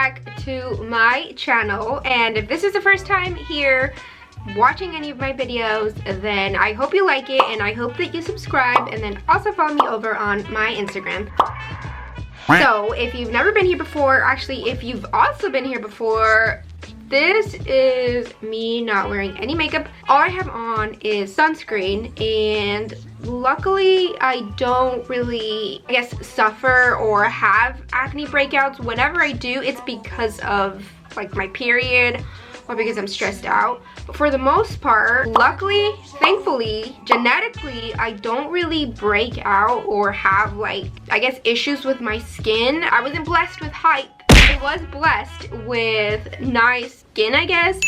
back to my channel, and if this is the first time here watching any of my videos, then I hope you like it and I hope that you subscribe, and then also follow me over on my Instagram. So if you've never been here before, actually if you've also been here before, this is me not wearing any makeup. All I have on is sunscreen, and luckily I don't really, I guess, suffer or have acne breakouts. Whenever I do, it's because of like my period or because I'm stressed out. But for the most part, luckily, thankfully, genetically, I don't really break out or have, like, I guess, issues with my skin. I wasn't blessed with height. I was blessed with nice skin, I guess.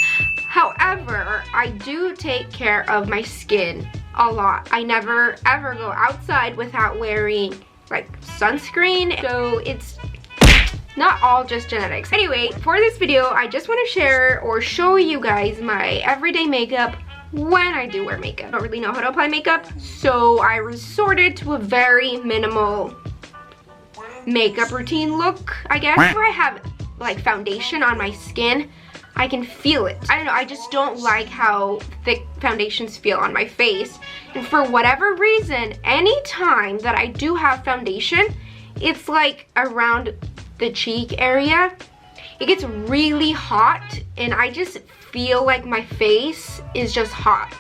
However, I do take care of my skin a lot. I never ever go outside without wearing like sunscreen, so it's not all just genetics. Anyway, for this video, I just want to share or show you guys my everyday makeup when I do wear makeup. I don't really know how to apply makeup, so I resorted to a very minimal makeup routine look, I guess. Whenever I have like foundation on my skin, I can feel it. I don't know, I just don't like how thick foundations feel on my face. And for whatever reason, anytime that I do have foundation, it's like around the cheek area, it gets really hot and I just feel like my face is just hot.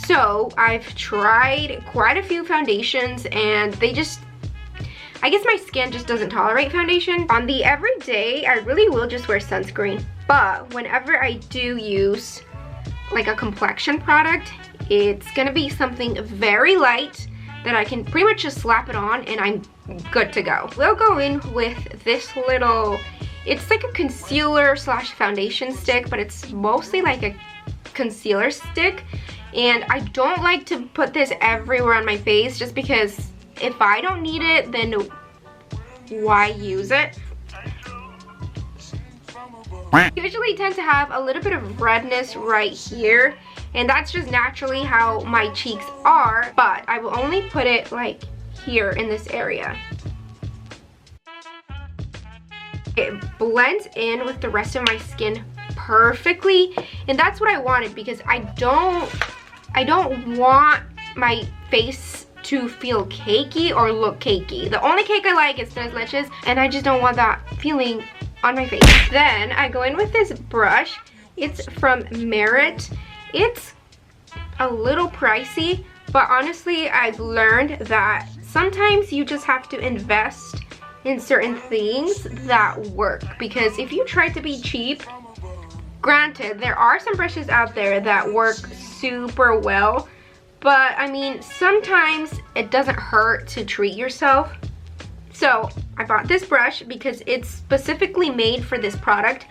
So I've tried quite a few foundations and they just, I guess my skin just doesn't tolerate foundation. On the everyday, I really will just wear sunscreen. But whenever I do use like a complexion product, it's gonna be something very light that I can pretty much just slap it on and I'm good to go. We'll go in with this little, it's like a concealer slash foundation stick, but it's mostly like a concealer stick. And I don't like to put this everywhere on my face just because if I don't need it, then why use it? I usually tend to have a little bit of redness right here, and that's just naturally how my cheeks are, but I will only put it like here in this area. It blends in with the rest of my skin perfectly, and that's what I wanted because I don't want my face to feel cakey or look cakey. The only cake I like is tres leches, and I just don't want that feeling on my face. Then I go in with this brush. It's from Merit. It's a little pricey, but honestly I've learned that sometimes you just have to invest in certain things that work, because if you try to be cheap, granted there are some brushes out there that work super well, but I mean sometimes it doesn't hurt to treat yourself. So I bought this brush because it's specifically made for this product.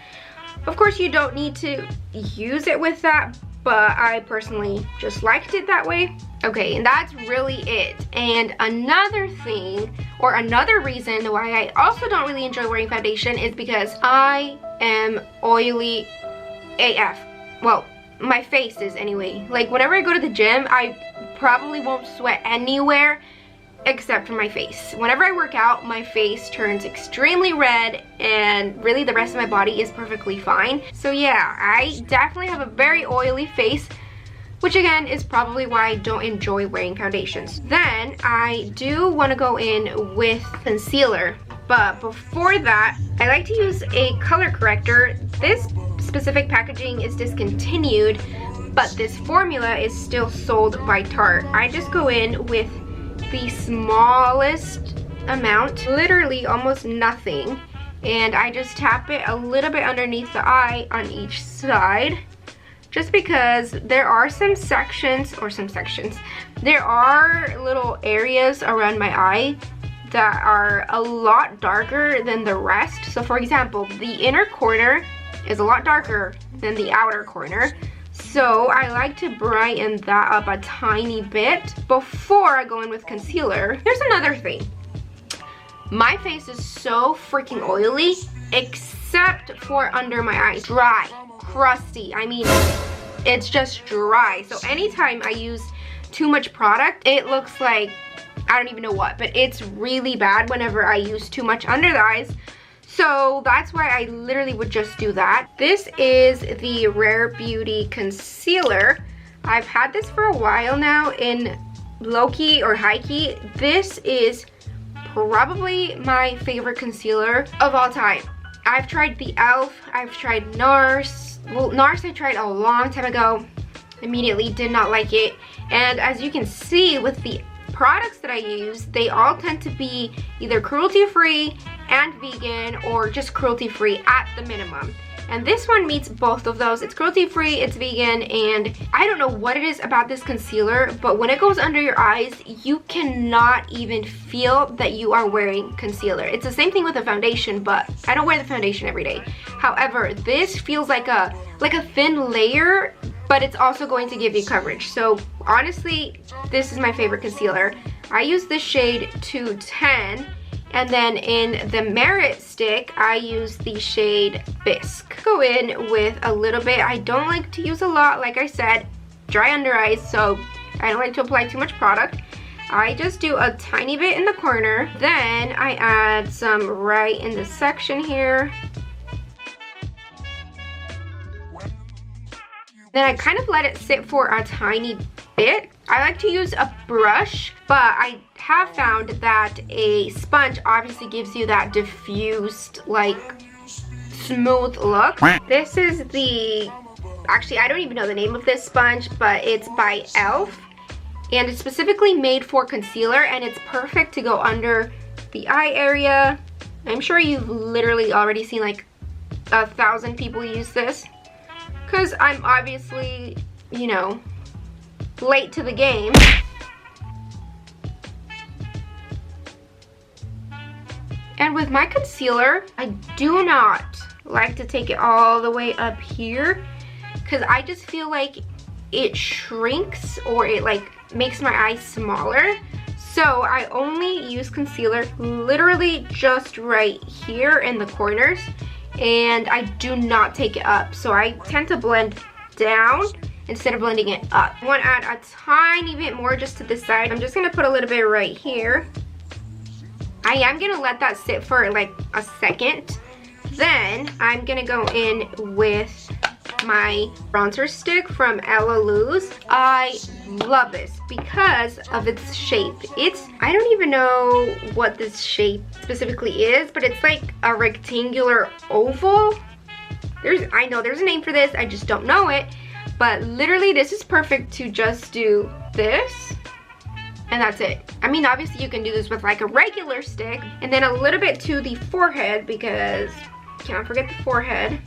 Of course you don't need to use it with that, but I personally just liked it that way. Okay, and that's really it. And another thing, or another reason why I also don't really enjoy wearing foundation is because I am oily AF. Well, my face is anyway. Like whenever I go to the gym, I probably won't sweat anywhere except for my face. Whenever I work out, my face turns extremely red, and really the rest of my body is perfectly fine. So yeah, I definitely have a very oily face, which again is probably why I don't enjoy wearing foundations. Then I do want to go in with concealer, but before that I like to use a color corrector. This specific packaging is discontinued, but this formula is still sold by Tarte. I just go in with the smallest amount, literally almost nothing, and I just tap it a little bit underneath the eye on each side, just because there are there are little areas around my eye that are a lot darker than the rest. So for example, the inner corner is a lot darker than the outer corner. So I like to brighten that up a tiny bit before I go in with concealer. Here's another thing. My face is so freaking oily, except for under my eyes. Dry, crusty. I mean, it's just dry. So anytime I use too much product, it looks like I don't even know what, but it's really bad whenever I use too much under the eyes. So that's why I literally would just do that. This is the Rare Beauty concealer. I've had this for a while now in low key or high key. This is probably my favorite concealer of all time. I've tried the e.l.f., I've tried NARS. Well, NARS I tried a long time ago. Immediately did not like it. And as you can see with the products that I use, they all tend to be either cruelty-free and vegan, or just cruelty-free at the minimum. And this one meets both of those. It's cruelty-free, it's vegan, and I don't know what it is about this concealer, but when it goes under your eyes, you cannot even feel that you are wearing concealer. It's the same thing with the foundation, but I don't wear the foundation every day. However, this feels like a thin layer, but it's also going to give you coverage. So honestly, this is my favorite concealer. I use the shade 210. And then in the Merit stick, I use the shade Bisque. Go in with a little bit. I don't like to use a lot, like I said, dry under eyes, so I don't like to apply too much product. I just do a tiny bit in the corner. Then I add some right in the section here. Then I kind of let it sit for a tiny bit. I like to use a brush, but I have found that a sponge obviously gives you that diffused, like, smooth look. This is the, actually I don't even know the name of this sponge, but it's by e.l.f. and it's specifically made for concealer, and it's perfect to go under the eye area. I'm sure you've literally already seen like 1,000 people use this, because I'm obviously, you know, late to the game. And with my concealer, I do not like to take it all the way up here, because I just feel like it shrinks, or it like makes my eyes smaller. So I only use concealer literally just right here in the corners, and I do not take it up. So I tend to blend down instead of blending it up. I want to add a tiny bit more just to the side. I'm just going to put a little bit right here. I am going to let that sit for like a second. Then I'm going to go in with my bronzer stick from Ella Luz. I love this because of its shape. I don't even know what this shape specifically is, but it's like a rectangular oval. I know there's a name for this, I just don't know it. But literally this is perfect to just do this, and that's it. I mean, obviously you can do this with like a regular stick, and then a little bit to the forehead, because can't forget the forehead.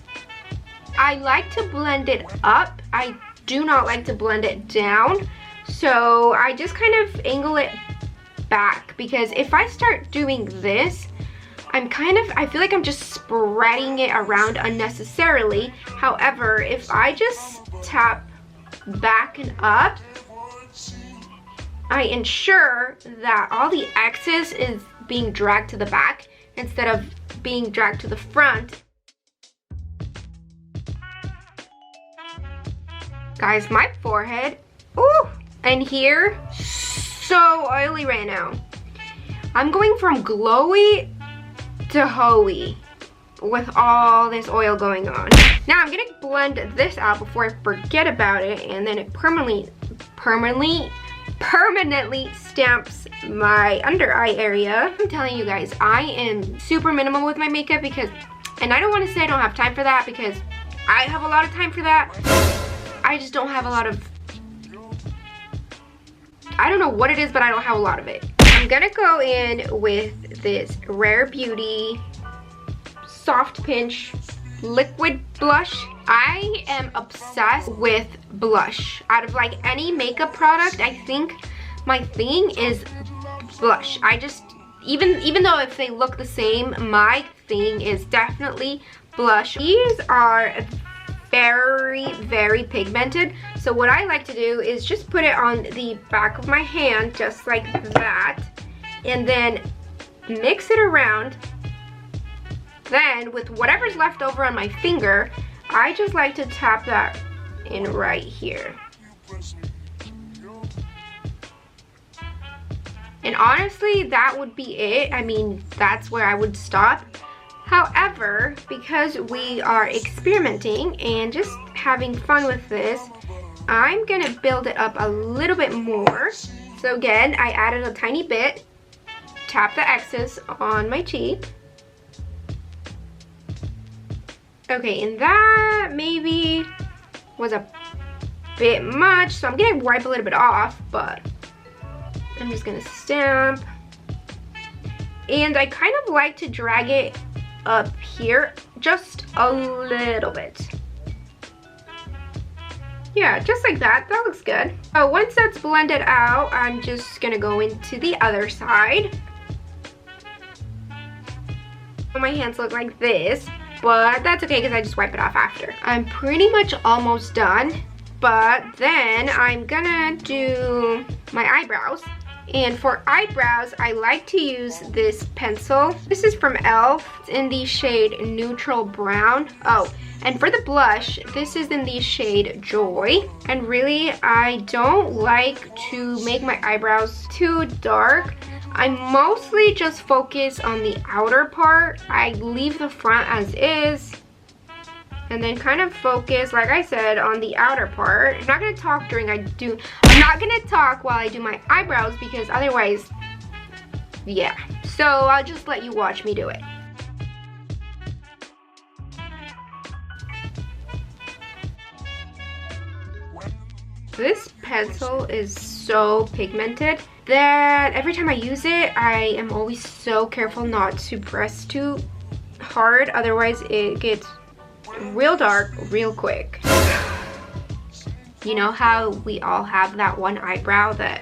I like to blend it up. I do not like to blend it down. So I just kind of angle it back, because if I start doing this, I feel like I'm just spreading it around unnecessarily. However, if I just tap back and up, I ensure that all the excess is being dragged to the back instead of being dragged to the front. Guys, my forehead, ooh, and here, so oily right now. I'm going from glowy to hoey with all this oil going on. Now I'm gonna blend this out before I forget about it, and then it permanently stamps my under eye area. I'm telling you guys, I am super minimal with my makeup, because, and I don't want to say I don't have time for that, because I have a lot of time for that. I just don't have a lot of, I don't know what it is, but I don't have a lot of it. I'm gonna go in with this Rare Beauty Soft Pinch liquid blush. I am obsessed with blush. Out of like any makeup product, I think my thing is blush. I just, even though if they look the same, my thing is definitely blush. These are very, very pigmented. So what I like to do is just put it on the back of my hand, just like that, and then mix it around. Then with whatever's left over on my finger, I just like to tap that in right here. And honestly, that would be it. I mean, that's where I would stop. However, because we are experimenting and just having fun with this, I'm gonna build it up a little bit more. So again, I added a tiny bit, tap the excess on my cheek. Okay, and that maybe was a bit much, so I'm gonna wipe a little bit off, but I'm just gonna stamp. And I kind of like to drag it up here just a little bit. Yeah, just like that. That looks good. Once that's blended out, I'm just gonna go into the other side. My hands look like this, but that's okay because I just wipe it off after. I'm pretty much almost done, but then I'm gonna do my eyebrows. And for eyebrows, I like to use this pencil. This is from e.l.f. It's in the shade Neutral Brown. Oh, and for the blush, this is in the shade Joy. And really, I don't like to make my eyebrows too dark. I mostly just focus on the outer part. I leave the front as is. And then kind of focus, like I said, on the outer part. I'm not gonna talk I'm not gonna talk while I do my eyebrows because otherwise, yeah. So I'll just let you watch me do it. This pencil is so pigmented that every time I use it, I am always so careful not to press too hard, otherwise it gets real dark real quick. You know how we all have that one eyebrow that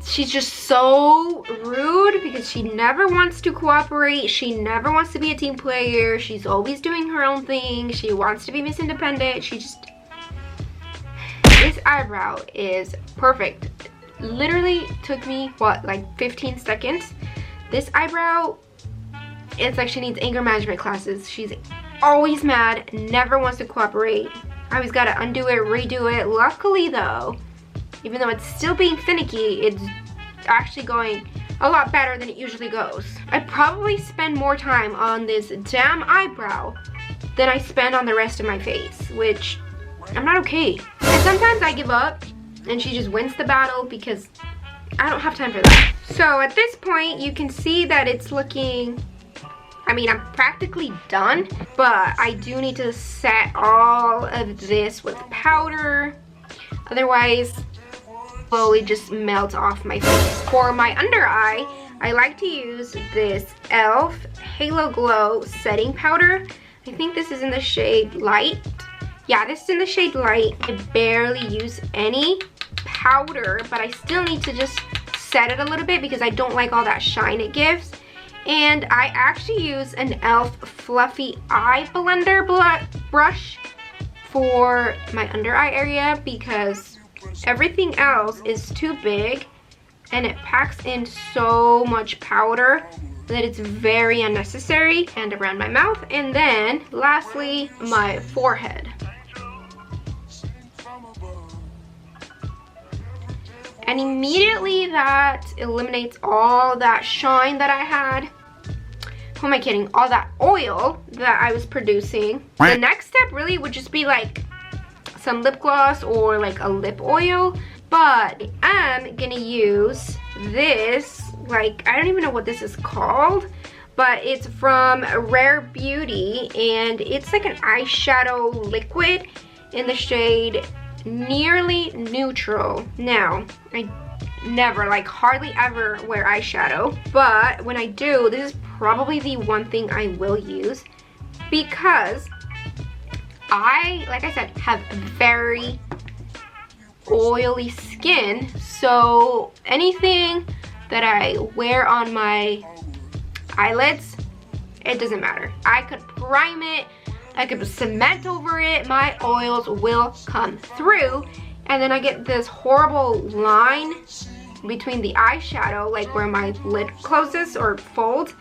she's just so rude because she never wants to cooperate, she never wants to be a team player, she's always doing her own thing, she wants to be Miss Independent. This eyebrow is perfect. Literally took me, what, like 15 seconds? This eyebrow, it's like she needs anger management classes. She's always mad, never wants to cooperate. I always gotta undo it, redo it. Luckily though, even though it's still being finicky, it's actually going a lot better than it usually goes. I probably spend more time on this damn eyebrow than I spend on the rest of my face, which I'm not okay. And sometimes I give up and she just wins the battle because I don't have time for that. So at this point, you can see that it's looking, I mean, I'm practically done, but I do need to set all of this with powder. Otherwise, slowly just melt off my face. For my under eye, I like to use this e.l.f. Halo Glow setting powder. I think this is in the shade Light. Yeah, this is in the shade Light. I barely use any powder, but I still need to just set it a little bit because I don't like all that shine it gives. And I actually use an e.l.f. Fluffy Eye Blender brush for my under eye area because everything else is too big and it packs in so much powder that it's very unnecessary. And around my mouth, and then lastly, my forehead. And immediately that eliminates all that shine that I had. Who am I kidding? All that oil that I was producing. The next step really would just be like some lip gloss or like a lip oil. But I'm gonna use this, like, I don't even know what this is called, but it's from Rare Beauty and it's like an eyeshadow liquid in the shade Nearly Neutral. Now, I never, like hardly ever wear eyeshadow, but when I do, this is probably the one thing I will use because I, like I said, have very oily skin, so anything that I wear on my eyelids, it doesn't matter. I could prime it, I could cement over it, my oils will come through, and then I get this horrible line between the eyeshadow, like where my lid closes or folds,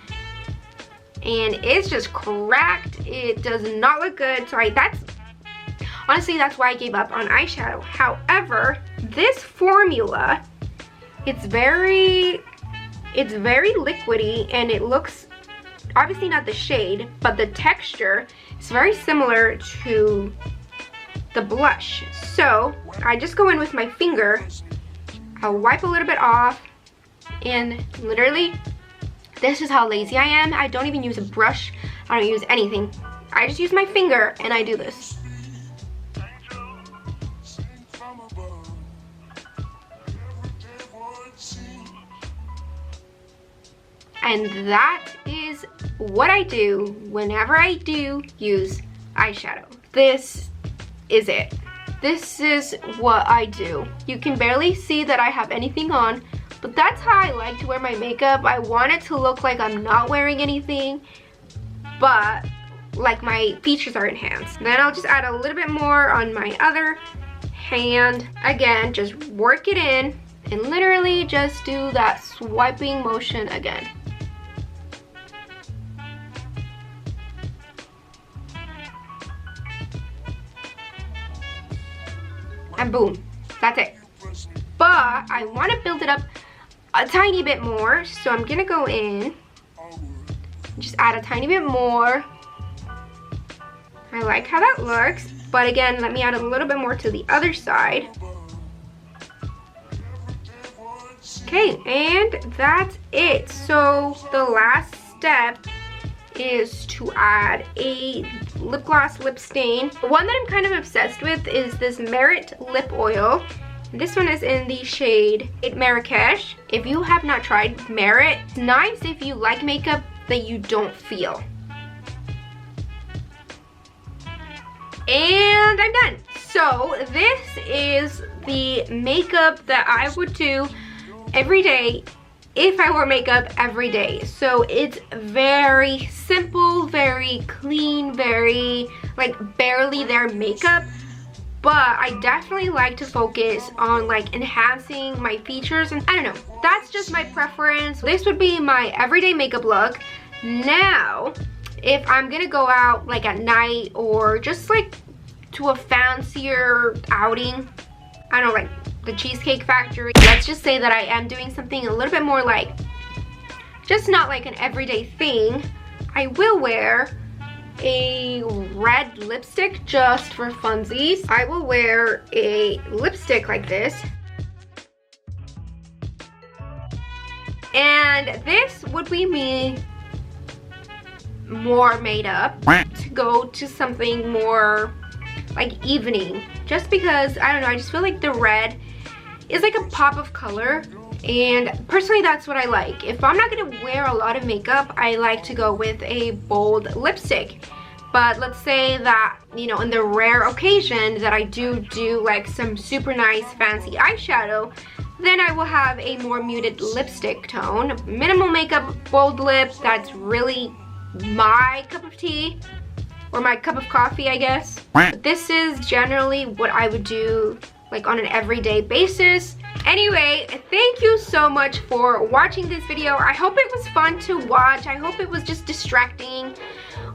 and it's just cracked. It does not look good. So honestly, that's why I gave up on eyeshadow. However, this formula, it's very liquidy and it looks obviously not the shade, but the texture is very similar to the blush. So I just go in with my finger, I'll wipe a little bit off, and literally, this is how lazy I am. I don't even use a brush, I don't use anything. I just use my finger and I do this. And that is what I do whenever I do use eyeshadow. This is it. This is what I do. You can barely see that I have anything on, but that's how I like to wear my makeup. I want it to look like I'm not wearing anything, but like my features are enhanced. Then I'll just add a little bit more on my other hand. Again, just work it in and literally just do that swiping motion again. And boom, that's it. But I want to build it up a tiny bit more, so I'm gonna go in, just add a tiny bit more. I like how that looks, but again, let me add a little bit more to the other side. Okay, and that's it. So the last step is to add a lip gloss lip stain. The one that I'm kind of obsessed with is this Merit lip oil. This one is in the shade Marrakesh. If you have not tried Merit, it's nice if you like makeup that you don't feel. And I'm done. So this is the makeup that I would do every day if I wore makeup every day. So it's very simple, very clean, very like barely there makeup, but I definitely like to focus on like enhancing my features, and I don't know, that's just my preference. This would be my everyday makeup look. Now if I'm gonna go out like at night or just like to a fancier outing, I don't know, like the Cheesecake Factory, let's just say that I am doing something a little bit more like, just not like an everyday thing, I will wear a red lipstick just for funsies. I will wear a lipstick like this. And this would be me more made up to go to something more like evening, just because I don't know, I just feel like the red is like a pop of color, and personally that's what I like. If I'm not gonna wear a lot of makeup, I like to go with a bold lipstick. But let's say that, you know, in the rare occasion that I do like some super nice fancy eyeshadow, then I will have a more muted lipstick tone. Minimal makeup, bold lip, that's really my cup of tea, or my cup of coffee, I guess. But this is generally what I would do like on an everyday basis. Anyway, thank you so much for watching this video. I hope it was fun to watch. I hope it was just distracting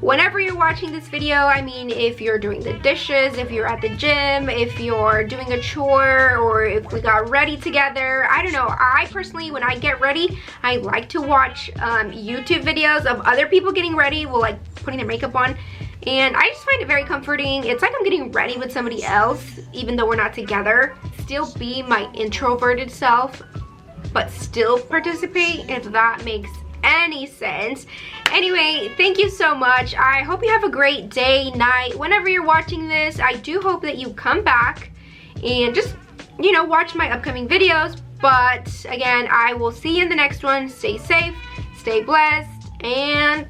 whenever you're watching this video. I mean, if you're doing the dishes, if you're at the gym, if you're doing a chore, or if we got ready together, I don't know. I personally, when I get ready, I like to watch YouTube videos of other people getting ready, well, like putting their makeup on. And I just find it very comforting. It's like I'm getting ready with somebody else, even though we're not together. Still be my introverted self, but still participate, if that makes any sense. Anyway, thank you so much. I hope you have a great day, night, whenever you're watching this. I do hope that you come back and just, you know, watch my upcoming videos. But again, I will see you in the next one. Stay safe, stay blessed, and